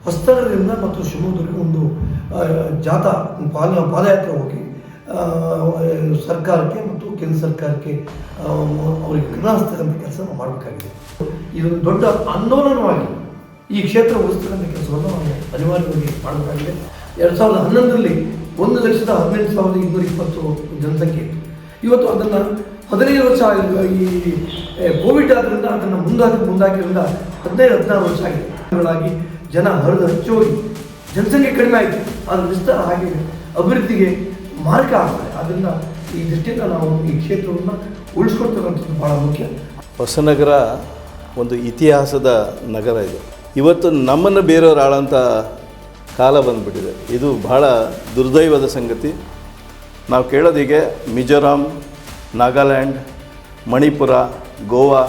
ಹೊಸನಗರದಿಂದ ಮತ್ತು ಶಿವಮೊಗ್ಗದಲ್ಲಿ ಒಂದು ಜಾಥಾ ಪಾದಯಾತ್ರೆ ಹೋಗಿ ಸರ್ಕಾರಕ್ಕೆ ಮತ್ತು ಕೇಂದ್ರ ಸರ್ಕಾರಕ್ಕೆ ಅವರಿಗೆ ಗಮನ ಹರಿಸ್ತಕ್ಕಂಥ ಕೆಲಸ ಮಾಡಬೇಕಾಗಿದೆ. ಇದೊಂದು ದೊಡ್ಡ ಆಂದೋಲನವಾಗಿ ಈ ಕ್ಷೇತ್ರ ಉಳಿಸ್ತಕ್ಕಂಥ ಕೆಲಸವನ್ನು ನಾವು ಅನಿವಾರ್ಯವಾಗಿ ಮಾಡಬೇಕಾಗಿದೆ. 2011ರಲ್ಲಿ 1,18,220 ಜನಸಂಖ್ಯೆ ಇತ್ತು. ಇವತ್ತು ಅದನ್ನು 15 ವರ್ಷ ಈ ಕೋವಿಡ್ ಆದ್ದರಿಂದ ಅದನ್ನು ಮುಂದಾಕಿದ್ರಿಂದ 15-16 ವರ್ಷ ಆಗಿದೆ. ಜನ ಹರಿದು ಹಚ್ಚಿ ಹೋಗಿ ಜನಸಂಖ್ಯೆ ಕಡಿಮೆ ಆಯಿತು, ಅದು ವಿಸ್ತಾರ ಹಾಗೆ ಅಭಿವೃದ್ಧಿಗೆ ಮಾರ್ಗ ಆಗ್ತದೆ. ಆದ್ದರಿಂದ ಈ ದೃಷ್ಟಿಯಿಂದ ನಾವು ಈ ಕ್ಷೇತ್ರವನ್ನು ಉಳಿಸ್ಕೊಳ್ತಕ್ಕಂಥದ್ದು ಭಾಳ ಮುಖ್ಯ. ಹೊಸನಗರ ಒಂದು ಇತಿಹಾಸದ ನಗರ ಇದು. ಇವತ್ತು ನಮ್ಮನ್ನು ಬೇರೆಯವರು ಆಳಂಥ ಕಾಲ ಬಂದುಬಿಟ್ಟಿದೆ. ಇದು ಬಹಳ ದುರ್ದೈವದ ಸಂಗತಿ. ನಾವು ಕೇಳೋದಿಗೆ ಮಿಜೋರಾಂ, ನಾಗಾಲ್ಯಾಂಡ್, ಮಣಿಪುರ, ಗೋವಾ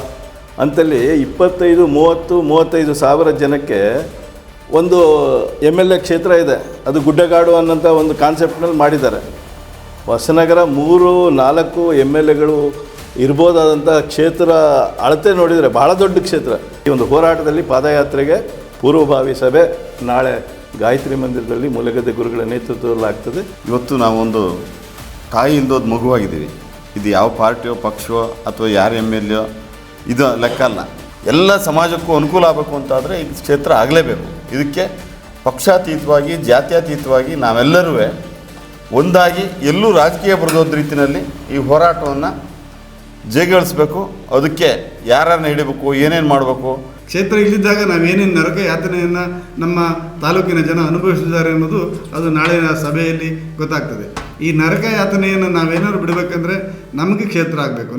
ಅಂತಲ್ಲಿ 25-30-35 ಸಾವಿರ ಜನಕ್ಕೆ ಒಂದು MLA ಕ್ಷೇತ್ರ ಇದೆ. ಅದು ಗುಡ್ಡಗಾಡು ಅನ್ನೋಂಥ ಒಂದು ಕಾನ್ಸೆಪ್ಟ್ನಲ್ಲಿ ಮಾಡಿದ್ದಾರೆ. ಹೊಸನಗರ 3-4 MLAಗಳು ಇರ್ಬೋದಾದಂಥ ಕ್ಷೇತ್ರ ಅಳತೆ ನೋಡಿದರೆ ಭಾಳ ದೊಡ್ಡ ಕ್ಷೇತ್ರ. ಈ ಒಂದು ಹೋರಾಟದಲ್ಲಿ ಪಾದಯಾತ್ರೆಗೆ ಪೂರ್ವಭಾವಿ ಸಭೆ ನಾಳೆ ಗಾಯತ್ರಿ ಮಂದಿರದಲ್ಲಿ ಮೂಲೆಗದ್ದೆ ಗುರುಗಳ ನೇತೃತ್ವದಲ್ಲಿ ಆಗ್ತದೆ. ಇವತ್ತು ನಾವೊಂದು ತಾಯಿಯಿಂದೋದು ಮಗುವಾಗಿದ್ದೀವಿ. ಇದು ಯಾವ ಪಾರ್ಟಿಯೋ ಪಕ್ಷವೋ ಅಥವಾ ಯಾರು MLA ಇದು ಲೆಕ್ಕ ಅಲ್ಲ. ಎಲ್ಲ ಸಮಾಜಕ್ಕೂ ಅನುಕೂಲ ಆಗಬೇಕು ಅಂತಾದರೆ ಈ ಕ್ಷೇತ್ರ ಆಗಲೇಬೇಕು. ಇದಕ್ಕೆ ಪಕ್ಷಾತೀತವಾಗಿ ಜಾತ್ಯತೀತವಾಗಿ ನಾವೆಲ್ಲರೂ ಒಂದಾಗಿ ಎಲ್ಲೂ ರಾಜಕೀಯ ಬರೋದ ರೀತಿಯಲ್ಲಿ ಈ ಹೋರಾಟವನ್ನು ಜಯಗಳಿಸಬೇಕು. ಅದಕ್ಕೆ ಯಾರನ್ನ ಹಿಡಿಬೇಕು, ಏನೇನು ಮಾಡಬೇಕು. ಕ್ಷೇತ್ರ ಇಲ್ಲಿದ್ದಾಗ ನಾವೇನೇನು ನರಕ ಯಾತನೆಯನ್ನು ನಮ್ಮ ತಾಲೂಕಿನ ಜನ ಅನುಭವಿಸಿದ್ದಾರೆ ಅನ್ನೋದು ಅದು ನಾಳಿನ ಸಭೆಯಲ್ಲಿ ಗೊತ್ತಾಗ್ತದೆ. ಈ ನರಕ ಯಾತನೆಯನ್ನು ನಾವೇನಾದ್ರು ಬಿಡಬೇಕಂದ್ರೆ ನಮಗೆ ಕ್ಷೇತ್ರ ಆಗಬೇಕು.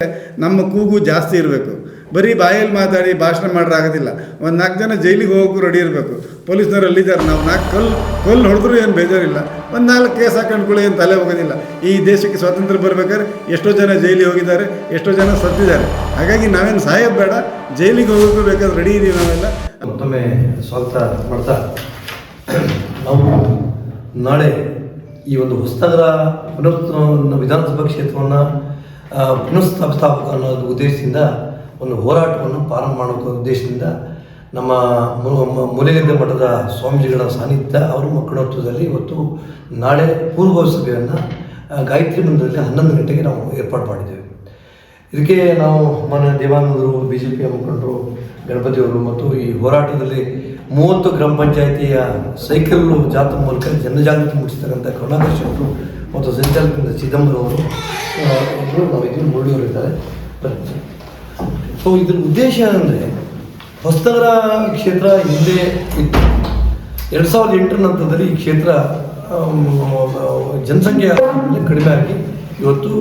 ನಮ್ಮ ಕೂಗು ಜಾಸ್ತಿ ಇರಬೇಕು. ಬರೀ ಬಾಯಲ್ಲಿ ಮಾತಾಡಿ ಭಾಷಣ ಮಾಡೋರಾಗೋದಿಲ್ಲ. ಒಂದು 4 ಜನ ಜೈಲಿಗೆ ಹೋಗೋಕ್ಕೂ ರೆಡಿ ಇರಬೇಕು. ಪೊಲೀಸ್ನವ್ರು ಅಲ್ಲಿದ್ದಾರೆ. ನಾವು 4 ಕಲ್ಲು ಹೊಡೆದ್ರೂ ಏನು ಬೇಜಾರಿಲ್ಲ. ಒಂದು 4 ಕೇಸ್ ಹಾಕೊಂಡ್ಕೊಳ್ಳಿ ಏನು ತಲೆ ಹೋಗೋದಿಲ್ಲ. ಈ ದೇಶಕ್ಕೆ ಸ್ವಾತಂತ್ರ್ಯ ಬರಬೇಕಾದ್ರೆ ಎಷ್ಟೋ ಜನ ಜೈಲಿಗೆ ಹೋಗಿದ್ದಾರೆ, ಎಷ್ಟೋ ಜನ ಸತ್ತಿದ್ದಾರೆ. ಹಾಗಾಗಿ ನಾವೇನು ಸಾಯೋದು ಬೇಡ, ಜೈಲಿಗೆ ಹೋಗೋಕ್ಕೂ ಬೇಕಾದ್ರೆ ರೆಡಿ ಇದೀವಿ ನಾವೆಲ್ಲ. ಮತ್ತೊಮ್ಮೆ ಸ್ವಾಗತ ಮಾಡ್ತಾ, ನಾವು ನಾಳೆ ಈ ಒಂದು ಹೊಸನಗರ ವಿಧಾನಸಭಾ ಕ್ಷೇತ್ರವನ್ನು ಪುನಃಸ್ಥಾಪಿಸಬೇಕು ಅನ್ನೋದು ಉದ್ದೇಶದಿಂದ ಒಂದು ಹೋರಾಟವನ್ನು ಪ್ರಾರಂಭ ಮಾಡುವ ಉದ್ದೇಶದಿಂದ ನಮ್ಮ ಮೂಲೆಗದ್ದೆ ಮಠದ ಸ್ವಾಮೀಜಿಗಳ ಸಾನ್ನಿಧ್ಯ ಅವರು ಮಕ್ಕಳತ್ವದಲ್ಲಿ ಇವತ್ತು ನಾಳೆ ಪೂರ್ವಭಾವಿ ಸಭೆಯನ್ನು ಗಾಯತ್ರಿ ಮಂದಿರದಲ್ಲಿ 11 ಗಂಟೆಗೆ ನಾವು ಏರ್ಪಾಡು ಮಾಡಿದ್ದೇವೆ. ಇದಕ್ಕೆ ನಾವು ಮಾನ್ಯ ದೇವಾನಂದರು, BJP ಮುಖಂಡರು, ಗಣಪತಿಯವರು ಮತ್ತು ಈ ಹೋರಾಟದಲ್ಲಿ 30 ಗ್ರಾಮ ಪಂಚಾಯಿತಿಯ ಸೈಕಲ್ ಜಾಥಾ ಮೂಲಕ ಜನಜಾಗೃತಿ ಮೂಡಿಸ್ತಕ್ಕಂಥ ಕರುಣಾಕರ್ ಅವರು ಮತ್ತು ಸಂಚಾಲಕರಿಂದ ಚಿದಂಬರಂ ಅವರು ನಾವು ಇದನ್ನು ಮುರುಳಿಯವರಿದ್ದಾರೆ. ಸೊ ಇದರ ಉದ್ದೇಶ ಏನಂದರೆ, ಹೊಸನಗರ ಕ್ಷೇತ್ರ ಹಿಂದೆ ಇತ್ತು. 2008 ನಂತರದಲ್ಲಿ ಈ ಕ್ಷೇತ್ರ ಜನಸಂಖ್ಯೆ ಕಡಿಮೆ ಆಗಿ ಇವತ್ತು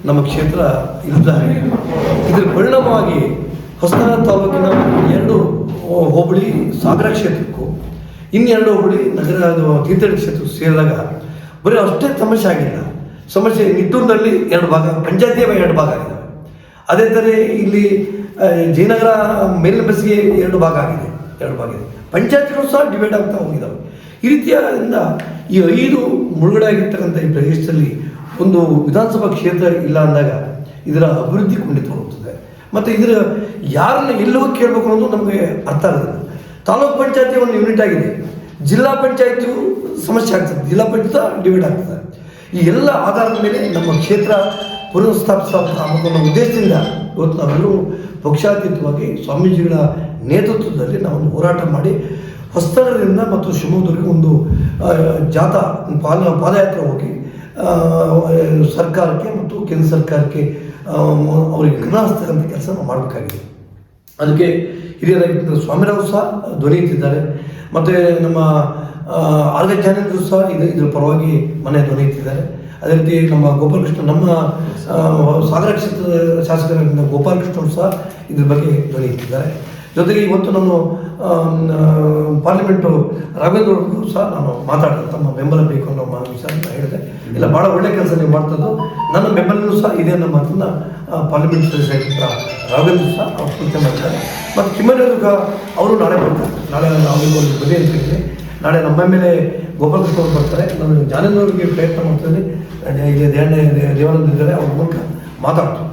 ನಮ್ಮ ಕ್ಷೇತ್ರ ಇಲ್ಲದಾಗಿದೆ. ಇದರ ಪರಿಣಾಮವಾಗಿ ಹೊಸನಗರ ತಾಲೂಕಿನ 2 ಹೋಬಳಿ ಸಾಗರ ಕ್ಷೇತ್ರಕ್ಕೂ 2 ಹೋಬಳಿ ನಗರ ತೀರ್ಥಹಳ್ಳಿ ಕ್ಷೇತ್ರಕ್ಕೂ ಸೇರಿದಾಗ ಬರೀ ಅಷ್ಟೇ ಸಮಸ್ಯೆ ಆಗಿಲ್ಲ. ಸಮಸ್ಯೆ ನಿಟ್ಟೂರಿನಲ್ಲಿ 2 ಭಾಗ, ಪಂಚಾಯತಿಯ 2 ಭಾಗ ಆಗಿದ್ದಾವೆ. ಅದೇ ಥರ ಇಲ್ಲಿ ಜಯನಗರ ಮೇಲಿನ ಬಸ್ಸಿಗೆ 2 ಭಾಗ ಆಗಿದೆ, 2 ಭಾಗ ಇದೆ. ಪಂಚಾಯತ್ಗಳು ಸಹ ಡಿವೈಡ್ ಆಗ್ತಾ ಹೋಗಿದ್ದಾವೆ. ಈ ರೀತಿಯಿಂದ ಈ 5 ಮುಳುಗಡೆ ಆಗಿರ್ತಕ್ಕಂಥ ಈ ಪ್ರದೇಶದಲ್ಲಿ ಒಂದು ವಿಧಾನಸಭಾ ಕ್ಷೇತ್ರ ಇಲ್ಲ ಅಂದಾಗ ಇದರ ಅಭಿವೃದ್ಧಿ ಖಂಡಿತ ಹೋಗ್ತದೆ. ಮತ್ತು ಇದರ ಯಾರನ್ನ ಎಲ್ಲವೂ ಕೇಳಬೇಕು ಅನ್ನೋದು ನಮಗೆ ಅರ್ಥ ಆಗೋದಿಲ್ಲ. ತಾಲೂಕು ಪಂಚಾಯತಿ ಒಂದು ಯೂನಿಟ್ ಆಗಿದೆ, ಜಿಲ್ಲಾ ಪಂಚಾಯತಿಯು ಸಮಸ್ಯೆ ಆಗ್ತದೆ, ಜಿಲ್ಲಾ ಪಂಚಾಯತ್ ಡಿವೈಡ್ ಆಗ್ತದೆ. ಈ ಎಲ್ಲ ಆಧಾರದ ಮೇಲೆ ನಮ್ಮ ಕ್ಷೇತ್ರ ಪುನಃಸ್ಥಾಪಿಸಬೇಕು ಅನ್ನೋ ಉದ್ದೇಶದಿಂದ ಇವತ್ತು ನಾವೆಲ್ಲರೂ ಪಕ್ಷಾತೀತವಾಗಿ ಸ್ವಾಮೀಜಿಗಳ ನೇತೃತ್ವದಲ್ಲಿ ನಾವೊಂದು ಹೋರಾಟ ಮಾಡಿ ಹೊಸನಗರದಿಂದ ಮತ್ತು ಶಿವಮೊಗ್ಗದಲ್ಲಿ ಒಂದು ಜಾಥಾ ಪಾದಯಾತ್ರೆ ಹೋಗಿ ಸರ್ಕಾರಕ್ಕೆ ಮತ್ತು ಕೇಂದ್ರ ಸರ್ಕಾರಕ್ಕೆ ಅವರಿಗೆ ಗಮನ ಹರಿಸ್ತಕ್ಕಂಥ ಕೆಲಸ ಮಾಡಬೇಕಾಗಿದೆ. ಅದಕ್ಕೆ ಹಿರಿಯರಾಗಿದ್ದ ಸ್ವಾಮಿರಾವ್ ಸಹ ಧ್ವನಿ ಎತ್ತಿದ್ದಾರೆ. ಮತ್ತು ನಮ್ಮ ಆರ್ ಕೆ ಜ್ಞಾನೇಂದ್ರ ಸಹ ಇದರ ಪರವಾಗಿ ಮನೆ ಧ್ವನಿ ಎತ್ತಿದ್ದಾರೆ. ಅದೇ ರೀತಿ ನಮ್ಮ ಗೋಪಾಲಕೃಷ್ಣ, ನಮ್ಮ ಸಾಗರ ಕ್ಷೇತ್ರದ ಶಾಸಕರಾಗಿದ್ದ ಗೋಪಾಲಕೃಷ್ಣರು ಸಹ ಇದ್ರ ಬಗ್ಗೆ ಧ್ವನಿ ಎತ್ತಿದ್ದಾರೆ. ಜೊತೆಗೆ ಇವತ್ತು ನಾನು ಪಾರ್ಲಿಮೆಂಟು ರಾಘವೇಂದ್ರ ಸಹ ನಾನು ಮಾತಾಡಿದೆ, ತಮ್ಮ ಬೆಂಬಲ ಬೇಕು ಅನ್ನೋ ವಿಷಯ ಅಂತ ಹೇಳಿದೆ. ಇಲ್ಲ, ಭಾಳ ಒಳ್ಳೆ ಕೆಲಸ ನೀವು ಮಾಡ್ತದ್ದು, ನನ್ನ ಬೆಂಬಲನೂ ಸಹ ಇದೆ ಅನ್ನೋ ಮಾತನ್ನು ಪಾರ್ಲಿಮೆಂಟ್ ಸದಸ್ಯರಾಗಿದ್ದ ರಾಘವೇಂದ್ರ ಸಹ ಅವ್ರು ಸೂಚನೆ ಮಾಡ್ತಾರೆ. ಮತ್ತು ಕಿಮ್ಮನೆಯವ್ರಿಗೆ ಅವರು ನಾಳೆ ಬರ್ತಾರೆ. ನಾಳೆ ಅವರಿಗೆ ಒಂದು ಬಗೆ ಅಂತ ಹೇಳಿದೆ. ನಾಳೆ ನಮ್ಮ ಮೇಲೆ ಗೋಪಾಲಕೃಷ್ಣ ಅವರು ಬರ್ತಾರೆ. ನಾನು ಜ್ಞಾನೇಂದ್ರವರಿಗೆ ಪ್ರಯತ್ನ ಮಾಡ್ತೀನಿ, ಇಲ್ಲಿ ದೇವಾನಂದ ಇದ್ದಾರೆ, ಅವ್ರ ಮೂಲಕ ಮಾತಾಡ್ತಾರೆ.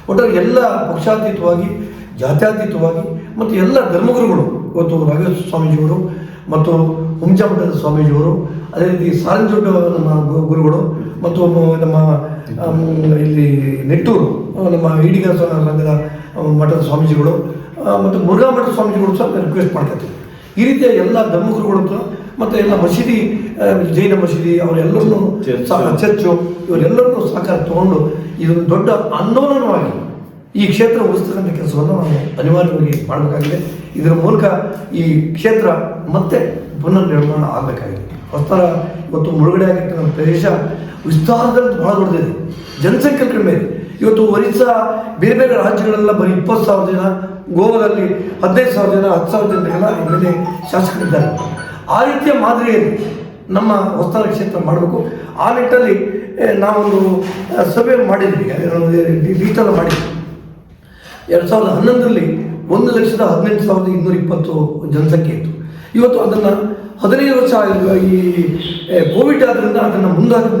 ಒಟ್ಟಾರೆ ಎಲ್ಲ ಪಕ್ಷಾತೀತವಾಗಿ, ಜಾತ್ಯತೀತವಾಗಿ ಮತ್ತು ಎಲ್ಲ ಧರ್ಮಗುರುಗಳು, ಇವತ್ತು ರಾಘವೇಂದ್ರ ಸ್ವಾಮೀಜಿಯವರು ಮತ್ತು ಹುಂಚ ಮಠದ ಸ್ವಾಮೀಜಿಯವರು, ಅದೇ ರೀತಿ ಸಾರಂಜೋಟ ನಮ್ಮ ಗುರುಗಳು, ಮತ್ತು ನಮ್ಮ ಇಲ್ಲಿ ನೆಟ್ಟೂರು ನಮ್ಮ ಈಡಿಗ ಸಂಘದ ಮಠದ ಸ್ವಾಮೀಜಿಗಳು, ಮತ್ತು ಮುರುಘಾ ಮಠದ ಸ್ವಾಮೀಜಿಗಳು ಸಹ ರಿಕ್ವೆಸ್ಟ್ ಮಾಡ್ಕೊತೀವಿ. ಈ ರೀತಿಯ ಎಲ್ಲ ಧರ್ಮಗುರುಗಳು ಮತ್ತು ಎಲ್ಲ ಮಸೀದಿ, ಜೈನ ಮಸೀದಿ ಅವರೆಲ್ಲರನ್ನೂ ಚರ್ಚು ಇವರೆಲ್ಲರನ್ನೂ ಸಹಕಾರ ತಗೊಂಡು ಇದೊಂದು ದೊಡ್ಡ ಆಂದೋಲನವಾಗಿ ಈ ಕ್ಷೇತ್ರ ಉಳಿಸ್ತಕ್ಕಂಥ ಕೆಲಸವನ್ನು ನಾವು ಅನಿವಾರ್ಯವಾಗಿ ಮಾಡಬೇಕಾಗಿದೆ. ಇದರ ಮೂಲಕ ಈ ಕ್ಷೇತ್ರ ಮತ್ತೆ ಪುನರ್ನಿರ್ಮಾಣ ಆಗಬೇಕಾಗಿದೆ. ಹೊಸ್ತರ ಇವತ್ತು ಮುಳುಗಡೆ ಆಗಿರ್ತಕ್ಕಂಥ ಪ್ರದೇಶ ವಿಸ್ತಾರದಲ್ಲಿ ಬಹಳ ದೊಡ್ಡದಿದೆ, ಜನಸಂಖ್ಯೆ ಕಡಿಮೆ ಇದೆ. ಇವತ್ತು ಒರಿಸ್ಸಾ ಬೇರೆ ಬೇರೆ ರಾಜ್ಯಗಳೆಲ್ಲ ಬರೀ 20,000 ಜನ, ಗೋವಾದಲ್ಲಿ 15,000 ಜನ, 10,000 ಜನರಿಗೆಲ್ಲ ಮೇಲೆ ಶಾಸಕರಿದ್ದಾರೆ. ಆ ರೀತಿಯ ಮಾದರಿಯಲ್ಲಿ ನಮ್ಮ ಹೊಸ್ತರ ಕ್ಷೇತ್ರ ಮಾಡಬೇಕು. ಆ ನಿಟ್ಟಲ್ಲಿ ನಾವೊಂದು ಸಭೆ ಮಾಡಿದ್ವಿ, ಡಿಜಿಟಲ್ ಮಾಡಿದ್ವಿ. 2011ರಲ್ಲಿ 1,18,220 ಜನಸಂಖ್ಯೆ ಇತ್ತು. ಇವತ್ತು ಅದನ್ನು 15 ವರ್ಷ ಈ ಕೋವಿಡ್ ಆದ್ದರಿಂದ ಅದನ್ನು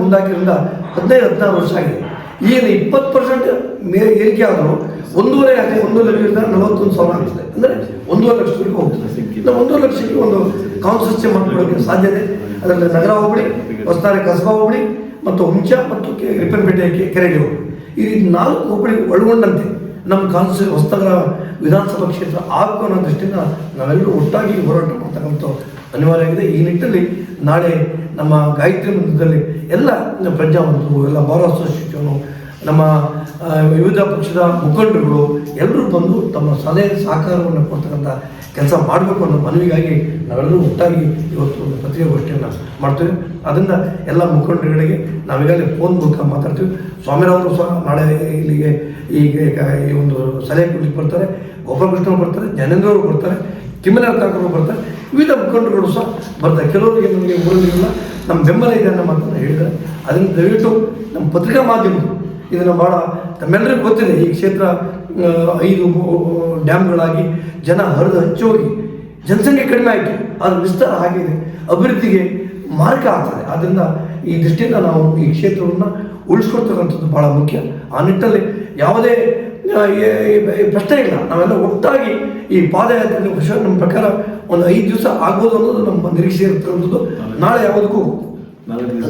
ಮುಂದಾಕಿರಿಂದ 15-16 ವರ್ಷ ಆಗಿದೆ. ಈಗ 20% ಏರಿಕೆ ಆದರೂ 1,41,000 ಆಗ್ತದೆ. ಅಂದರೆ 1,50,000 ಲಕ್ಷವರೆಗೂ ಹೋಗ್ತದೆ. ನಾವು 1,50,000 ಲಕ್ಷಕ್ಕೆ ಒಂದು ಕಾನ್ಸ್ಟಿಟ್ಯೂನ್ಸಿ ಮಾಡಿಕೊಳ್ಳೋಕ್ಕೆ ಸಾಧ್ಯತೆ. ಅದರಲ್ಲಿ ನಗರ ಹೋಬಳಿ, ಹೊಸತಾರೆ ಕಸಬಾ ಹೋಬಳಿ, ಮತ್ತು ಹುಂಚ ಮತ್ತು ರಿಪ್ಪನ್ಪೇಟೆ ಕೆರೆಗೆ ಹೋಬಳಿ, ಈ 4 ಹೋಬಳಿ ಒಳಗೊಂಡಂತೆ ನಮ್ಮ ಕಾನ್ಸ್ಟಿಟ್ಯೂನ್ಸಿ ಹೊಸನಗರ ವಿಧಾನಸಭಾ ಕ್ಷೇತ್ರ ಆಗಬೇಕು ಅನ್ನೋ ದೃಷ್ಟಿಯಿಂದ ನಾವೆಲ್ಲರೂ ಒಟ್ಟಾಗಿ ಹೋರಾಟ ಮಾಡ್ತಕ್ಕಂಥ ಅನಿವಾರ್ಯ ಆಗಿದೆ. ಈ ನಿಟ್ಟಿನಲ್ಲಿ ನಾಳೆ ನಮ್ಮ ಗಾಯತ್ರಿ ಮಂದಿರದಲ್ಲಿ ಎಲ್ಲ ಪ್ರಜ್ಞಾವಂತರು, ಎಲ್ಲ ಬಾರ್ ಅಸೋಸಿಯೇಷನು, ನಮ್ಮ ವಿವಿಧ ಪಕ್ಷದ ಮುಖಂಡರುಗಳು ಎಲ್ಲರೂ ಬಂದು ತಮ್ಮ ಸಲಹೆ ಸಹಕಾರವನ್ನು ಕೊಡ್ತಕ್ಕಂಥ ಕೆಲಸ ಮಾಡಬೇಕು ಅನ್ನೋ ಮನವಿಗಾಗಿ ನಾವೆಲ್ಲರೂ ಒಟ್ಟಾಗಿ ಇವತ್ತು ಒಂದು ಪತ್ರಿಕಾಗೋಷ್ಠಿಯನ್ನು ಮಾಡ್ತೇವೆ. ಅದರಿಂದ ಎಲ್ಲ ಮುಖಂಡರುಗಳಿಗೆ ನಾವೀಗಾಗಲೇ ಫೋನ್ ಮೂಲಕ ಮಾತಾಡ್ತೀವಿ. ಸ್ವಾಮಿರವರು ಸಹ ನಾಳೆ ಇಲ್ಲಿಗೆ ಈ ಒಂದು ಸಲಹೆ ಕೊಡ್ಲಿಕ್ಕೆ ಬರ್ತಾರೆ, ಗೋಪಾಲಕೃಷ್ಣ ಬರ್ತಾರೆ, ಜ್ಞಾನೇಂದ್ರವರು ಬರ್ತಾರೆ, ಕಿಮ್ಮನಕಾಕರು ಬರ್ತಾರೆ, ವಿವಿಧ ಮುಖಂಡರುಗಳು ಸಹ ಬರ್ತಾರೆ. ಕೆಲವರಿಗೆ ನಮಗೆ ಊರಲ್ಲಿಲ್ಲ, ನಮ್ಮ ಬೆಂಬಲ ಇದೆ ಅನ್ನೋ ಮಾತನ್ನು ಹೇಳಿದ್ದಾರೆ. ಅದನ್ನು ದಯವಿಟ್ಟು ನಮ್ಮ ಪತ್ರಿಕಾ ಮಾಧ್ಯಮಗಳು ಇದನ್ನು ಭಾಳ ತಮ್ಮೆಲ್ಲರಿಗೂ ಗೊತ್ತಿದೆ. ಈ ಕ್ಷೇತ್ರ 5 ಡ್ಯಾಮ್ಗಳಾಗಿ ಜನ ಹರಿದು ಹಚ್ಚೋಗಿ ಜನಸಂಖ್ಯೆ ಕಡಿಮೆ ಆಯಿತು, ಅದರ ವಿಸ್ತಾರ ಆಗಿದೆ, ಅಭಿವೃದ್ಧಿಗೆ ಮಾರ್ಗ ಆಗ್ತದೆ. ಆದ್ದರಿಂದ ಈ ದೃಷ್ಟಿಯಿಂದ ನಾವು ಈ ಕ್ಷೇತ್ರವನ್ನು ಉಳಿಸ್ಕೊಳ್ತಕ್ಕಂಥದ್ದು ಭಾಳ ಮುಖ್ಯ. ಆ ನಿಟ್ಟಲ್ಲಿ ಯಾವುದೇ ಪ್ರಶ್ನೆ ಇಲ್ಲ. ನಾವೆಲ್ಲ ಒಟ್ಟಾಗಿ ಈ ಪಾದಯಾತ್ರೆ ನಮ್ಮ ಪ್ರಕಾರ ಒಂದು 5 ದಿವಸ ಆಗ್ಬೋದು ಅನ್ನೋದು ನಮ್ಮ ನಿರೀಕ್ಷೆ ಇರ್ತಕ್ಕಂಥದ್ದು.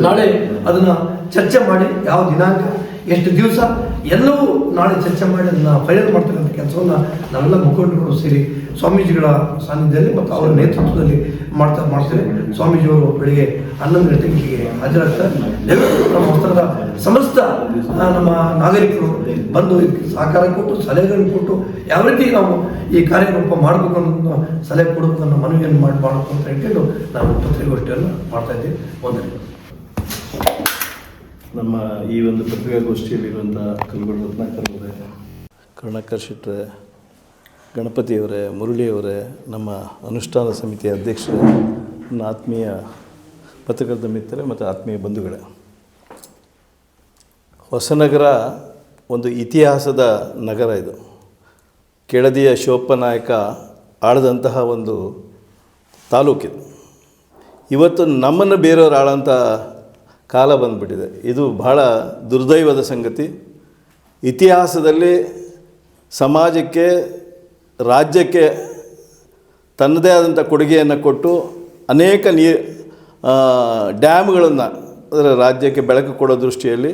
ನಾಳೆ ಅದನ್ನು ಚರ್ಚೆ ಮಾಡಿ ಯಾವ ದಿನಾಂಕ, ಎಷ್ಟು ದಿವಸ ಎಲ್ಲವೂ ನಾಳೆ ಚರ್ಚೆ ಮಾಡಿ ಅದನ್ನು ಫೈನಲ್ ಮಾಡ್ತಕ್ಕಂಥ ಕೆಲಸವನ್ನು ನಾವೆಲ್ಲ ಮುಖಂಡರುಗಳು ಸೇರಿ ಸ್ವಾಮೀಜಿಗಳ ಸಾನ್ನಿಧ್ಯದಲ್ಲಿ ಮತ್ತು ಅವರ ನೇತೃತ್ವದಲ್ಲಿ ಮಾಡ್ತೇವೆ. ಸ್ವಾಮೀಜಿಯವರು ಬೆಳಿಗ್ಗೆ 11 ಗಂಟೆಗೆ ಇಲ್ಲಿಗೆ ಹಾಜರಾಗ್ತಾರೆ. ನಮ್ಮ ಹೊಸನಗರದ ಸಮಸ್ತ ನಮ್ಮ ನಾಗರಿಕರು ಬಂದು ಸಹಕಾರ ಕೊಟ್ಟು ಸಲಹೆಗಳನ್ನು ಕೊಟ್ಟು ಯಾವ ರೀತಿ ನಾವು ಈ ಕಾರ್ಯರೂಪ ಮಾಡಬೇಕು ಅನ್ನೋದನ್ನು ಸಲಹೆ ಕೊಡಬೇಕು ಅನ್ನೋ ಮನವಿಯನ್ನು ಮಾಡಬೇಕು ಅಂತ ಹೇಳ್ಕೊಂಡು ನಾವು ಪತ್ರಿಕಾಗೋಷ್ಠಿಯನ್ನು ಮಾಡ್ತಾಯಿದ್ದೀವಿ. ವಂದನೆಗಳು. ನಮ್ಮ ಈ ಒಂದು ಪತ್ರಿಕಾಗೋಷ್ಠಿಯಲ್ಲಿರುವಂಥ ಕಲ್ಗೋಡು ರತ್ನಾಕರ್ ಅವರೇ, ಕರುಣಾಕರ್ ಶೆಟ್ಟರೆ, ಗಣಪತಿಯವರೇ, ಮುರಳಿಯವರೇ, ನಮ್ಮ ಅನುಷ್ಠಾನ ಸಮಿತಿಯ ಅಧ್ಯಕ್ಷರೇ, ನನ್ನ ಆತ್ಮೀಯ ಪತ್ರಕರ್ತ ಮಿತ್ರರೇ ಮತ್ತು ಆತ್ಮೀಯ ಬಂಧುಗಳೇ, ಹೊಸನಗರ ಒಂದು ಇತಿಹಾಸದ ನಗರ. ಇದು ಕೆಳದಿಯ ಶಿವಪ್ಪನಾಯಕ ಆಳದಂತಹ ಒಂದು ತಾಲೂಕಿದು. ಇವತ್ತು ನಮ್ಮನ್ನು ಬೇರೆಯವರು ಆಳಂಥ ಕಾಲ ಬಂದುಬಿಟ್ಟಿದೆ. ಇದು ಬಹಳ ದುರ್ದೈವದ ಸಂಗತಿ. ಇತಿಹಾಸದಲ್ಲಿ ಸಮಾಜಕ್ಕೆ, ರಾಜ್ಯಕ್ಕೆ ತನ್ನದೇ ಆದಂಥ ಕೊಡುಗೆಯನ್ನು ಕೊಟ್ಟು ಅನೇಕ ಡ್ಯಾಮ್ಗಳನ್ನು, ಅದರ ರಾಜ್ಯಕ್ಕೆ ಬೆಳಕು ಕೊಡೋ ದೃಷ್ಟಿಯಲ್ಲಿ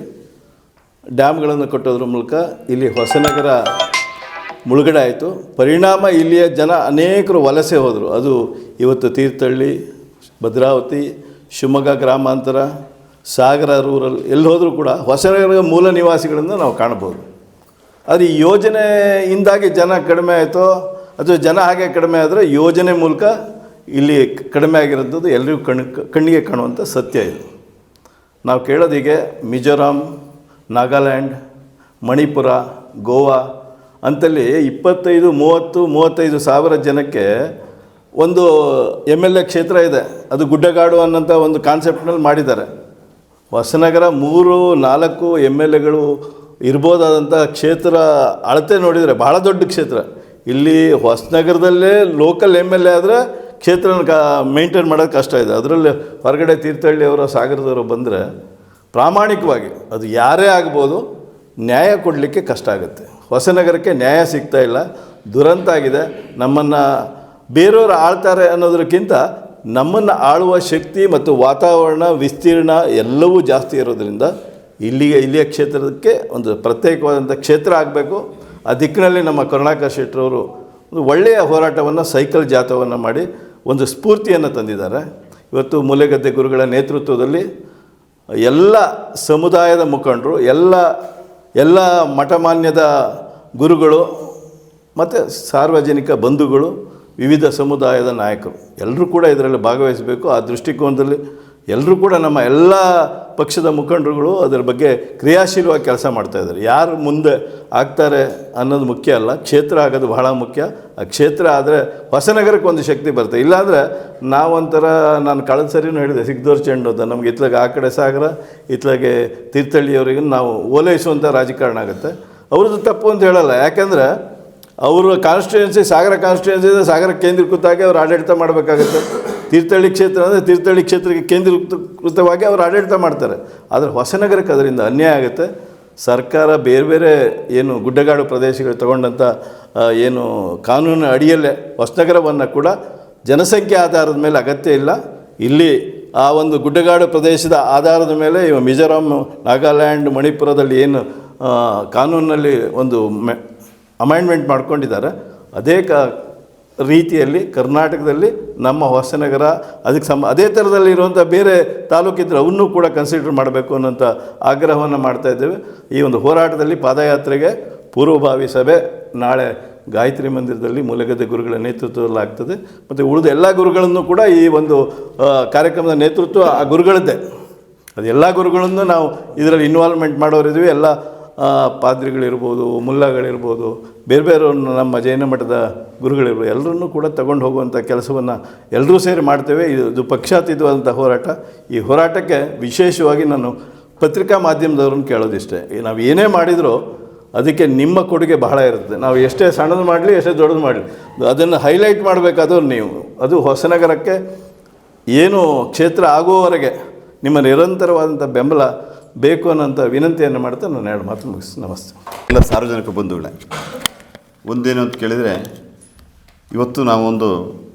ಡ್ಯಾಮ್ಗಳನ್ನು ಕಟ್ಟೋದ್ರ ಮೂಲಕ ಇಲ್ಲಿ ಹೊಸನಗರ ಮುಳುಗಡೆ ಆಯಿತು. ಪರಿಣಾಮ ಇಲ್ಲಿಯ ಜನ ಅನೇಕರು ವಲಸೆ ಹೋದರು. ಅದು ಇವತ್ತು ತೀರ್ಥಹಳ್ಳಿ, ಭದ್ರಾವತಿ, ಶಿವಮೊಗ್ಗ ಗ್ರಾಮಾಂತರ, ಸಾಗರ ರೂರಲ್ ಎಲ್ಲಿ ಹೋದರೂ ಕೂಡ ಹೊಸನಗರ ಮೂಲ ನಿವಾಸಿಗಳನ್ನು ನಾವು ಕಾಣ್ಬೋದು. ಅದು ಈ ಯೋಜನೆಯಿಂದಾಗಿ ಜನ ಕಡಿಮೆ ಆಯಿತೋ ಅಥವಾ ಜನ ಹಾಗೆ ಕಡಿಮೆ ಆದರೆ ಯೋಜನೆ ಮೂಲಕ ಇಲ್ಲಿ ಕಡಿಮೆ ಆಗಿರೋದು ಎಲ್ಲರಿಗೂ ಕಣ್ಣಿಗೆ ಕಾಣುವಂಥ ಸತ್ಯ ಇದು. ನಾವು ಕೇಳೋದೀಗೆ ಮಿಜೋರಾಂ, ನಾಗಾಲ್ಯಾಂಡ್, ಮಣಿಪುರ, ಗೋವಾ ಅಂತಲ್ಲಿ 25-30-35 ಸಾವಿರ ಜನಕ್ಕೆ ಒಂದು MLA ಕ್ಷೇತ್ರ ಇದೆ. ಅದು ಗುಡ್ಡಗಾಡು ಅನ್ನೋಂಥ ಒಂದು ಕಾನ್ಸೆಪ್ಟ್ನಲ್ಲಿ ಮಾಡಿದ್ದಾರೆ. ಹೊಸನಗರ 3-4 MLAಗಳು ಇರ್ಬೋದಾದಂಥ ಕ್ಷೇತ್ರ ಅಳತೆ ನೋಡಿದರೆ ಭಾಳ ದೊಡ್ಡ ಕ್ಷೇತ್ರ. ಇಲ್ಲಿ ಹೊಸನಗರದಲ್ಲೇ ಲೋಕಲ್ MLA ಆದರೆ ಕ್ಷೇತ್ರನ ಮೇಂಟೈನ್ ಮಾಡೋದು ಕಷ್ಟ ಇದೆ. ಅದರಲ್ಲಿ ಹೊರಗಡೆ ತೀರ್ಥಹಳ್ಳಿಯವರ, ಸಾಗರದವರು ಬಂದರೆ ಪ್ರಾಮಾಣಿಕವಾಗಿ ಅದು ಯಾರೇ ಆಗ್ಬೋದು, ನ್ಯಾಯ ಕೊಡಲಿಕ್ಕೆ ಕಷ್ಟ ಆಗುತ್ತೆ. ಹೊಸನಗರಕ್ಕೆ ನ್ಯಾಯ ಸಿಗ್ತಾಯಿಲ್ಲ, ದುರಂತ ಆಗಿದೆ. ನಮ್ಮನ್ನು ಬೇರೆಯವರು ಆಳ್ತಾರೆ ಅನ್ನೋದಕ್ಕಿಂತ ನಮ್ಮನ್ನು ಆಳುವ ಶಕ್ತಿ ಮತ್ತು ವಾತಾವರಣ ವಿಸ್ತೀರ್ಣ ಎಲ್ಲವೂ ಜಾಸ್ತಿ ಇರೋದ್ರಿಂದ ಇಲ್ಲಿಯ ಕ್ಷೇತ್ರಕ್ಕೆ ಒಂದು ಪ್ರತ್ಯೇಕವಾದಂಥ ಕ್ಷೇತ್ರ ಆಗಬೇಕು. ಆ ದಿಕ್ಕಿನಲ್ಲಿ ನಮ್ಮ ಕರುಣಾಕರ್ ಶೆಟ್ಟರವರು ಒಂದು ಒಳ್ಳೆಯ ಹೋರಾಟವನ್ನು ಸೈಕಲ್ ಜಾಥವನ್ನು ಮಾಡಿ ಒಂದು ಸ್ಫೂರ್ತಿಯನ್ನು ತಂದಿದ್ದಾರೆ. ಇವತ್ತು ಮೂಲೆಗದ್ದೆ ಗುರುಗಳ ನೇತೃತ್ವದಲ್ಲಿ ಎಲ್ಲ ಸಮುದಾಯದ ಮುಖಂಡರು, ಎಲ್ಲ ಮಠಮಾನ್ಯದ ಗುರುಗಳು ಮತ್ತು ಸಾರ್ವಜನಿಕ ಬಂಧುಗಳು, ವಿವಿಧ ಸಮುದಾಯದ ನಾಯಕರು ಎಲ್ಲರೂ ಕೂಡ ಇದರಲ್ಲಿ ಭಾಗವಹಿಸಬೇಕು. ಆ ದೃಷ್ಟಿಕೋನದಲ್ಲಿ ಎಲ್ಲರೂ ಕೂಡ ನಮ್ಮ ಎಲ್ಲ ಪಕ್ಷದ ಮುಖಂಡರುಗಳು ಅದರ ಬಗ್ಗೆ ಕ್ರಿಯಾಶೀಲವಾಗಿ ಕೆಲಸ ಮಾಡ್ತಾಯಿದ್ದಾರೆ. ಯಾರು ಮುಂದೆ ಆಗ್ತಾರೆ ಅನ್ನೋದು ಮುಖ್ಯ ಅಲ್ಲ, ಕ್ಷೇತ್ರ ಆಗೋದು ಬಹಳ ಮುಖ್ಯ. ಆ ಕ್ಷೇತ್ರ ಆದರೆ ಹೊಸನಗರಕ್ಕೆ ಒಂದು ಶಕ್ತಿ ಬರುತ್ತೆ. ಇಲ್ಲಾಂದರೆ ನಾವೊಂಥರ, ನಾನು ಕಳೆದ ಸರಿನೂ ಹೇಳಿದೆ, ಸಿಗ್ದೋರ್ ಚೆಂಡು ಅಂತ, ನಮ್ಗೆ ಇತ್ಲಾಗೆ ಆ ಕಡೆ ಸಾಗರ, ಇತ್ಲಾಗೆ ತೀರ್ಥಹಳ್ಳಿಯವರಿಗೆ ನಾವು ಓಲೈಸುವಂಥ ರಾಜಕಾರಣ ಆಗುತ್ತೆ. ಅವ್ರದ್ದು ತಪ್ಪು ಅಂತ ಹೇಳಲ್ಲ, ಯಾಕೆಂದರೆ ಅವರು ಕಾನ್ಸ್ಟಿಟ್ಯೂನ್ಸಿ ಸಾಗರ ಕಾನ್ಸ್ಟಿಟ್ಯೂನ್ಸಿ ಇದೆ, ಸಾಗರ ಕೇಂದ್ರೀಕೃತವಾಗಿ ಅವ್ರು ಆಡಳಿತ ಮಾಡಬೇಕಾಗುತ್ತೆ. ತೀರ್ಥಹಳ್ಳಿ ಕ್ಷೇತ್ರ ಅಂದರೆ ತೀರ್ಥಹಳ್ಳಿ ಕ್ಷೇತ್ರಕ್ಕೆ ಕೇಂದ್ರೀಕೃತವಾಗಿ ಅವರು ಆಡಳಿತ ಮಾಡ್ತಾರೆ. ಆದರೆ ಹೊಸನಗರಕ್ಕೆ ಅದರಿಂದ ಅನ್ಯಾಯ ಆಗುತ್ತೆ. ಸರ್ಕಾರ ಬೇರೆ ಬೇರೆ ಏನು ಗುಡ್ಡಗಾಡು ಪ್ರದೇಶಗಳು ತಗೊಂಡಂಥ ಏನು ಕಾನೂನು ಅಡಿಯಲ್ಲೇ ಹೊಸನಗರವನ್ನು ಕೂಡ ಜನಸಂಖ್ಯೆ ಆಧಾರದ ಮೇಲೆ ಅಗತ್ಯ ಇಲ್ಲ. ಇಲ್ಲಿ ಆ ಒಂದು ಗುಡ್ಡಗಾಡು ಪ್ರದೇಶದ ಆಧಾರದ ಮೇಲೆ ಮಿಜೋರಾಂ, ನಾಗಾಲ್ಯಾಂಡ್, ಮಣಿಪುರದಲ್ಲಿ ಏನು ಕಾನೂನಲ್ಲಿ ಒಂದು ಅಮೆಂಡ್ಮೆಂಟ್ ಮಾಡ್ಕೊಂಡಿದ್ದಾರೆ, ಅದೇ ರೀತಿಯಲ್ಲಿ ಕರ್ನಾಟಕದಲ್ಲಿ ನಮ್ಮ ಹೊಸನಗರ ಅದಕ್ಕೆ ಅದೇ ಥರದಲ್ಲಿ ಇರುವಂಥ ಬೇರೆ ತಾಲೂಕಿದ್ರೆ ಅವನ್ನೂ ಕೂಡ ಕನ್ಸಿಡರ್ ಮಾಡಬೇಕು ಅನ್ನೋಂಥ ಆಗ್ರಹವನ್ನು ಮಾಡ್ತಾಯಿದ್ದೇವೆ. ಈ ಒಂದು ಹೋರಾಟದಲ್ಲಿ ಪಾದಯಾತ್ರೆಗೆ ಪೂರ್ವಭಾವಿ ಸಭೆ ನಾಳೆ ಗಾಯತ್ರಿ ಮಂದಿರದಲ್ಲಿ ಮೂಲೆಗದ್ದೆ ಗುರುಗಳ ನೇತೃತ್ವದಲ್ಲಿ ಆಗ್ತದೆ. ಮತ್ತು ಉಳಿದ ಎಲ್ಲ ಗುರುಗಳನ್ನು ಕೂಡ ಈ ಒಂದು ಕಾರ್ಯಕ್ರಮದ ನೇತೃತ್ವ ಆ ಗುರುಗಳದ್ದೇ. ಅದು ಎಲ್ಲ ಗುರುಗಳನ್ನು ನಾವು ಇದರಲ್ಲಿ ಇನ್ವಾಲ್ವ್ಮೆಂಟ್ ಮಾಡೋರಿದ್ದೀವಿ. ಎಲ್ಲ ಪಾದ್ರಿಗಳಿರ್ಬೋದು, ಮುಲ್ಲಾಗಳಿರ್ಬೋದು, ಬೇರೆ ಬೇರೆ ನಮ್ಮ ಜೈನ ಮಠದ ಗುರುಗಳಿರ್ಬೋದು, ಎಲ್ಲರನ್ನೂ ಕೂಡ ತಗೊಂಡು ಹೋಗುವಂಥ ಕೆಲಸವನ್ನು ಎಲ್ಲರೂ ಸೇರಿ ಮಾಡ್ತೇವೆ. ಇದು ಪಕ್ಷಾತೀತವಾದಂಥ ಹೋರಾಟ. ಈ ಹೋರಾಟಕ್ಕೆ ವಿಶೇಷವಾಗಿ ನಾನು ಪತ್ರಿಕಾ ಮಾಧ್ಯಮದವ್ರನ್ನ ಕೇಳೋದಿಷ್ಟೇ, ನಾವು ಏನೇ ಮಾಡಿದರೂ ಅದಕ್ಕೆ ನಿಮ್ಮ ಕೊಡುಗೆ ಬಹಳ ಇರುತ್ತೆ. ನಾವು ಎಷ್ಟೇ ಸಣ್ಣದು ಮಾಡಲಿ, ಎಷ್ಟೇ ದೊಡ್ಡದು ಮಾಡಲಿ, ಅದನ್ನು ಹೈಲೈಟ್ ಮಾಡಬೇಕಾದವ್ರು ನೀವು. ಅದು ಹೊಸನಗರಕ್ಕೆ ಏನು ಕ್ಷೇತ್ರ ಆಗುವವರೆಗೆ ನಿಮ್ಮ ನಿರಂತರವಾದಂಥ ಬೆಂಬಲ ಬೇಕು ಅನ್ನೋಂಥ ವಿನಂತಿಯನ್ನು ಮಾಡ್ತಾ ನಾನು 2 ಮಾತು ಮುಗಿಸಿ ನಮಸ್ತೆ. ಎಲ್ಲ ಸಾರ್ವಜನಿಕ ಬಂಧುಗಳೇ, ಒಂದೇನು ಅಂತ ಕೇಳಿದರೆ, ಇವತ್ತು ನಾವೊಂದು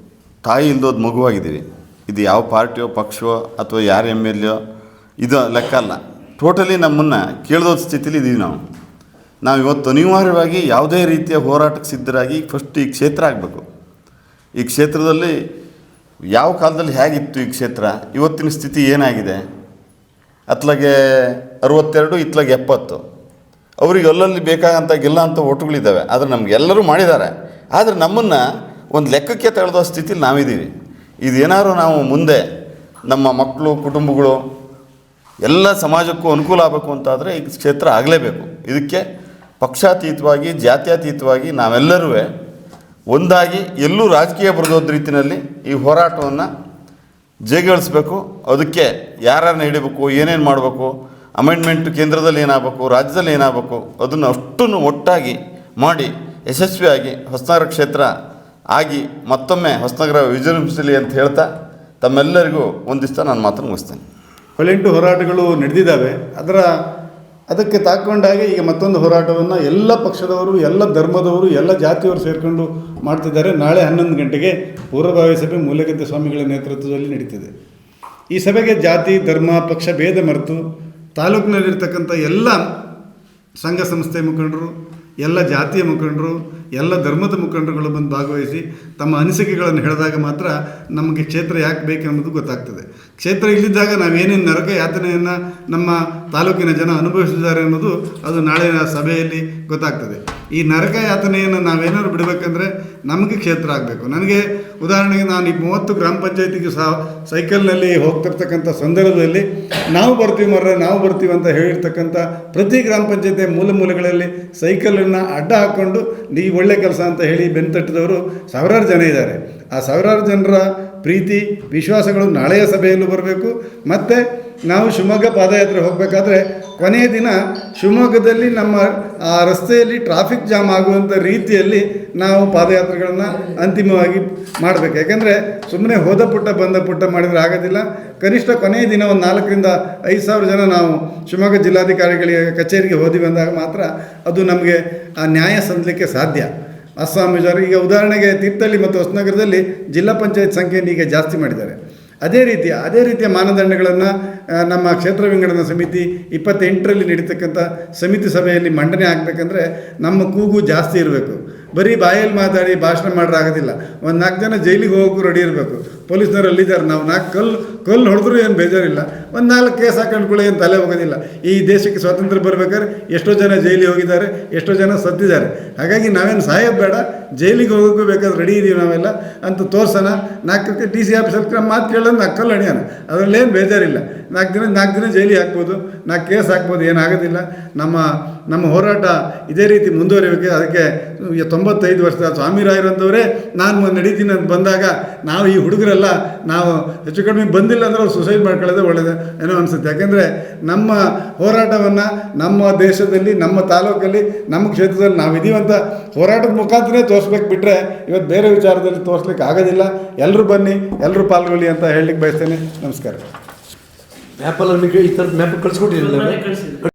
ತಾಯಿ ಇಲ್ದೋದ ಮಗುವಾಗಿದ್ದೀವಿ. ಇದು ಯಾವ ಪಾರ್ಟಿಯೋ ಪಕ್ಷವೋ ಅಥವಾ ಯಾರು MLA ಇದು ಲೆಕ್ಕ ಅಲ್ಲ. ಟೋಟಲಿ ನಮ್ಮನ್ನು ಕೇಳ್ದೋದ ಸ್ಥಿತಿಲಿ ಇದ್ದೀವಿ ನಾವು ಇವತ್ತು ಅನಿವಾರ್ಯವಾಗಿ ಯಾವುದೇ ರೀತಿಯ ಹೋರಾಟಕ್ಕೆ ಸಿದ್ಧರಾಗಿ ಫಸ್ಟ್ ಈ ಕ್ಷೇತ್ರ ಆಗಬೇಕು. ಈ ಕ್ಷೇತ್ರದಲ್ಲಿ ಯಾವ ಕಾಲದಲ್ಲಿ ಹೇಗಿತ್ತು ಈ ಕ್ಷೇತ್ರ, ಇವತ್ತಿನ ಸ್ಥಿತಿ ಏನಾಗಿದೆ, ಅತ್ಲಾಗೆ 62, ಇತ್ಲಾಗೆ 70. ಅವ್ರಿಗೆ ಅಲ್ಲಲ್ಲಿ ಬೇಕಾಗಂತ ಗೆಲ್ಲ ಅಂತ ಓಟುಗಳಿದ್ದಾವೆ, ಆದರೆ ನಮಗೆಲ್ಲರೂ ಮಾಡಿದ್ದಾರೆ. ಆದರೆ ನಮ್ಮನ್ನು ಒಂದು ಲೆಕ್ಕಕ್ಕೆ ತಳೆದೋ ಸ್ಥಿತಿಲಿ ನಾವಿದ್ದೀವಿ. ಇದೇನಾದ್ರು ನಾವು ಮುಂದೆ ನಮ್ಮ ಮಕ್ಕಳು, ಕುಟುಂಬಗಳು, ಎಲ್ಲ ಸಮಾಜಕ್ಕೂ ಅನುಕೂಲ ಆಗಬೇಕು ಅಂತಾದರೆ ಈ ಕ್ಷೇತ್ರ ಆಗಲೇಬೇಕು. ಇದಕ್ಕೆ ಪಕ್ಷಾತೀತವಾಗಿ, ಜಾತ್ಯತೀತವಾಗಿ ನಾವೆಲ್ಲರೂ ಒಂದಾಗಿ ಎಲ್ಲೂ ರಾಜಕೀಯ ಬರೋದ ರೀತಿಯಲ್ಲಿ ಈ ಹೋರಾಟವನ್ನು ಜಯಗಳಿಸ್ಬೇಕು. ಅದಕ್ಕೆ ಯಾರನ್ನ ಹಿಡಿಬೇಕು, ಏನೇನು ಮಾಡಬೇಕು, ಅಮೆಂಡ್ಮೆಂಟ್ ಕೇಂದ್ರದಲ್ಲಿ ಏನಾಗಬೇಕು, ರಾಜ್ಯದಲ್ಲಿ ಏನಾಗಬೇಕು, ಅದನ್ನು ಅಷ್ಟನ್ನು ಒಟ್ಟಾಗಿ ಮಾಡಿ ಯಶಸ್ವಿಯಾಗಿ ಹೊಸನಗರ ಕ್ಷೇತ್ರ ಆಗಿ ಮತ್ತೊಮ್ಮೆ ಹೊಸನಗರ ವಿಜೃಂಭಿಸಲಿ ಅಂತ ಹೇಳ್ತಾ ತಮ್ಮೆಲ್ಲರಿಗೂ ಒಂದಿಸ್ತಾ ನಾನು ಮಾತನ್ನು ಮುಗಿಸ್ತೇನೆ. 7 ಹೋರಾಟಗಳು ನಡೆದಿದ್ದಾವೆ. ಅದಕ್ಕೆ ತಾಕೊಂಡಾಗೆ ಈಗ ಮತ್ತೊಂದು ಹೋರಾಟವನ್ನು ಎಲ್ಲ ಪಕ್ಷದವರು, ಎಲ್ಲ ಧರ್ಮದವರು, ಎಲ್ಲ ಜಾತಿಯವರು ಸೇರಿಕೊಂಡು ಮಾಡ್ತಿದ್ದಾರೆ. ನಾಳೆ 11 ಗಂಟೆಗೆ ಪೂರ್ವಭಾವಿ ಸಭೆ ಮೂಲೆಗದ್ದೆ ಸ್ವಾಮಿಗಳ ನೇತೃತ್ವದಲ್ಲಿ ನಡೀತಿದೆ. ಈ ಸಭೆಗೆ ಜಾತಿ, ಧರ್ಮ, ಪಕ್ಷ ಭೇದ ಮರೆತು ತಾಲೂಕಿನಲ್ಲಿರ್ತಕ್ಕಂಥ ಎಲ್ಲ ಸಂಘ ಸಂಸ್ಥೆ ಮುಖಂಡರು, ಎಲ್ಲ ಜಾತಿಯ ಮುಖಂಡರು, ಎಲ್ಲ ಧರ್ಮದ ಮುಖಂಡರುಗಳು ಬಂದು ಭಾಗವಹಿಸಿ ತಮ್ಮ ಅನಿಸಿಕೆಗಳನ್ನು ಹೇಳಿದಾಗ ಮಾತ್ರ ನಮಗೆ ಕ್ಷೇತ್ರ ಯಾಕೆ ಬೇಕು ಅನ್ನೋದು ಗೊತ್ತಾಗ್ತದೆ. ಕ್ಷೇತ್ರ ಇಲ್ಲಿದ್ದಾಗ ನಾವೇನೇನು ನರಕ ಯಾತನೆಯನ್ನು ನಮ್ಮ ತಾಲೂಕಿನ ಜನ ಅನುಭವಿಸಿದ್ದಾರೆ ಅನ್ನೋದು ಅದು ನಾಳಿನ ಸಭೆಯಲ್ಲಿ ಗೊತ್ತಾಗ್ತದೆ. ಈ ನರಕ ಯಾತನೆಯನ್ನು ನಾವೇನಾದ್ರು ಬಿಡಬೇಕಂದ್ರೆ ನಮಗೆ ಕ್ಷೇತ್ರ ಆಗಬೇಕು. ನನಗೆ ಉದಾಹರಣೆಗೆ ನಾನು ಈ 30 ಗ್ರಾಮ ಪಂಚಾಯತಿಗೆ ಸೈಕಲ್ನಲ್ಲಿ ಹೋಗ್ತಿರ್ತಕ್ಕಂಥ ಸಂದರ್ಭದಲ್ಲಿ ನಾವು ಬರ್ತೀವಿ ಅಂತ ಹೇಳಿರ್ತಕ್ಕಂಥ ಪ್ರತಿ ಗ್ರಾಮ ಪಂಚಾಯತಿ ಮೂಲೆಗಳಲ್ಲಿ ಸೈಕಲನ್ನು ಅಡ್ಡ ಹಾಕ್ಕೊಂಡು ನೀವು ಒಳ್ಳೆ ಕೆಲಸ ಅಂತ ಹೇಳಿ ಬೆನ್ತಟ್ಟಿದವರು ಸಾವಿರಾರು ಜನ ಇದ್ದಾರೆ. ಆ ಸಾವಿರಾರು ಜನರ ಪ್ರೀತಿ ವಿಶ್ವಾಸಗಳು ನಾಳೆಯ ಸಭೆಯಲ್ಲೂ ಬರಬೇಕು. ಮತ್ತು ನಾವು ಶಿವಮೊಗ್ಗ ಪಾದಯಾತ್ರೆ ಹೋಗಬೇಕಾದ್ರೆ ಕೊನೆಯ ದಿನ ಶಿವಮೊಗ್ಗದಲ್ಲಿ ನಮ್ಮ ಆ ರಸ್ತೆಯಲ್ಲಿ ಟ್ರಾಫಿಕ್ ಜಾಮ್ ಆಗುವಂಥ ರೀತಿಯಲ್ಲಿ ನಾವು ಪಾದಯಾತ್ರೆಗಳನ್ನು ಅಂತಿಮವಾಗಿ ಮಾಡಬೇಕು. ಯಾಕೆಂದರೆ ಸುಮ್ಮನೆ ಹೋದ ಪುಟ್ಟ ಬಂದ ಪುಟ್ಟ ಮಾಡಿದರೆ ಆಗೋದಿಲ್ಲ. ಕನಿಷ್ಠ ಕೊನೆಯ ದಿನ ಒಂದು 4,000 ರಿಂದ 5,000 ಜನ ನಾವು ಶಿವಮೊಗ್ಗ ಜಿಲ್ಲಾಧಿಕಾರಿಗಳಿಗೆ ಕಚೇರಿಗೆ ಹೋದಿವಿ ಅಂದಾಗ ಮಾತ್ರ ಅದು ನಮಗೆ ಆ ನ್ಯಾಯ ಸಂದಲಿಕ್ಕೆ ಸಾಧ್ಯ. ಅಸ್ಸಾಂ ವಿಚಾರ. ಈಗ ಉದಾಹರಣೆಗೆ ತೀರ್ಥಹಳ್ಳಿ ಮತ್ತು ಹೊಸನಗರದಲ್ಲಿ ಜಿಲ್ಲಾ ಪಂಚಾಯತ್ ಸಂಖ್ಯೆಯನ್ನು ಈಗ ಜಾಸ್ತಿ ಮಾಡಿದ್ದಾರೆ. ಅದೇ ರೀತಿಯ ಮಾನದಂಡಗಳನ್ನು ನಮ್ಮ ಕ್ಷೇತ್ರ ವಿಂಗಡಣಾ ಸಮಿತಿ 28ರಲ್ಲಿ ನಡೀತಕ್ಕಂಥ ಸಮಿತಿ ಸಭೆಯಲ್ಲಿ ಮಂಡನೆ ಆಗಬೇಕಂದ್ರೆ ನಮ್ಮ ಕೂಗು ಜಾಸ್ತಿ ಇರಬೇಕು. ಬರೀ ಬಾಯಲ್ಲಿ ಮಾತಾಡಿ ಭಾಷಣ ಮಾಡೋರಾಗೋದಿಲ್ಲ. ಒಂದು 4 ಜನ ಜೈಲಿಗೆ ಹೋಗೋಕ್ಕೂ ರೆಡಿ ಇರಬೇಕು. ಪೊಲೀಸ್ನವ್ರು ಅಲ್ಲಿದ್ದಾರೆ, ನಾವು 4 ಕಲ್ಲು ಹೊಡೆದ್ರೂ ಏನು ಬೇಜಾರಿಲ್ಲ, ಒಂದು 4 ಕೇಸ್ ಹಾಕೊಂಡ್ಕೊಳ್ಳಿ ಏನು ತಲೆ ಹೋಗೋದಿಲ್ಲ. ಈ ದೇಶಕ್ಕೆ ಸ್ವಾತಂತ್ರ್ಯ ಬರ್ಬೇಕಾದ್ರೆ ಎಷ್ಟೋ ಜನ ಜೈಲಿಗೆ ಹೋಗಿದ್ದಾರೆ, ಎಷ್ಟೋ ಜನ ಸತ್ತಿದ್ದಾರೆ. ಹಾಗಾಗಿ ನಾವೇನು ಸಾಯೋದು ಬೇಡ, ಜೈಲಿಗೆ ಹೋಗೋಕ್ಕೂ ಬೇಕಾದ್ರೆ ರೆಡಿ ಇದ್ದೀವಿ ನಾವೆಲ್ಲ ಅಂತ ತೋರ್ಸೋಣ. 4 ಟಿ ಸಿ ಆಫೀಸಲ್ಲಿ ಮಾತು ಕೇಳೋದು 4 ಕಲ್ಲು ಹಣಿಯೋಣ, ಅದರಲ್ಲೇನು ಬೇಜಾರಿಲ್ಲ. 4 ದಿನ ಜೈಲಿಗೆ ಹಾಕ್ಬೋದು, 4 ಕೇಸ್ ಹಾಕ್ಬೋದು, ಏನಾಗೋದಿಲ್ಲ. ನಮ್ಮ ಹೋರಾಟ ಇದೇ ರೀತಿ ಮುಂದುವರಿಬೇಕು. ಅದಕ್ಕೆ 95 ವರ್ಷದ ಸ್ವಾಮಿ ರಾಯರಂಥವರೇ ನಾನು ನಡೀತೀನಿ ಅಂತ ಬಂದಾಗ ನಾವು ಈ ಹುಡುಗರೆಲ್ಲ ನಾವು ಹೆಚ್ಚು ಕಡಿಮೆ ಬಂದಿಲ್ಲ ಅಂದರೆ ಅವ್ರು ಸುಸೈಡ್ ಮಾಡ್ಕೊಳ್ಳೋದೇ ಒಳ್ಳೆಯದು ಏನೋ ಅನಿಸುತ್ತೆ. ಯಾಕೆಂದರೆ ನಮ್ಮ ಹೋರಾಟವನ್ನು ನಮ್ಮ ದೇಶದಲ್ಲಿ, ನಮ್ಮ ತಾಲೂಕಲ್ಲಿ, ನಮ್ಮ ಕ್ಷೇತ್ರದಲ್ಲಿ ನಾವು ಇದೀವಂತ ಹೋರಾಟದ ಮುಖಾಂತರನೇ ತೋರಿಸ್ಬೇಕು. ಬಿಟ್ಟರೆ ಇವತ್ತು ಬೇರೆ ವಿಚಾರದಲ್ಲಿ ತೋರಿಸ್ಲಿಕ್ಕೆ ಆಗೋದಿಲ್ಲ. ಎಲ್ಲರೂ ಬನ್ನಿ, ಎಲ್ಲರೂ ಪಾಲ್ಗೊಳ್ಳಿ ಅಂತ ಹೇಳಲಿಕ್ಕೆ ಬಯಸ್ತೇನೆ. ನಮಸ್ಕಾರ. ಮ್ಯಾಪಲ್ಲಿ ನಿಮಗೆ ಈ ಥರದ ಮ್ಯಾಪ್ ಕಳಿಸ್ಕೊಟ್ಟಿರಲಿಲ್ಲ?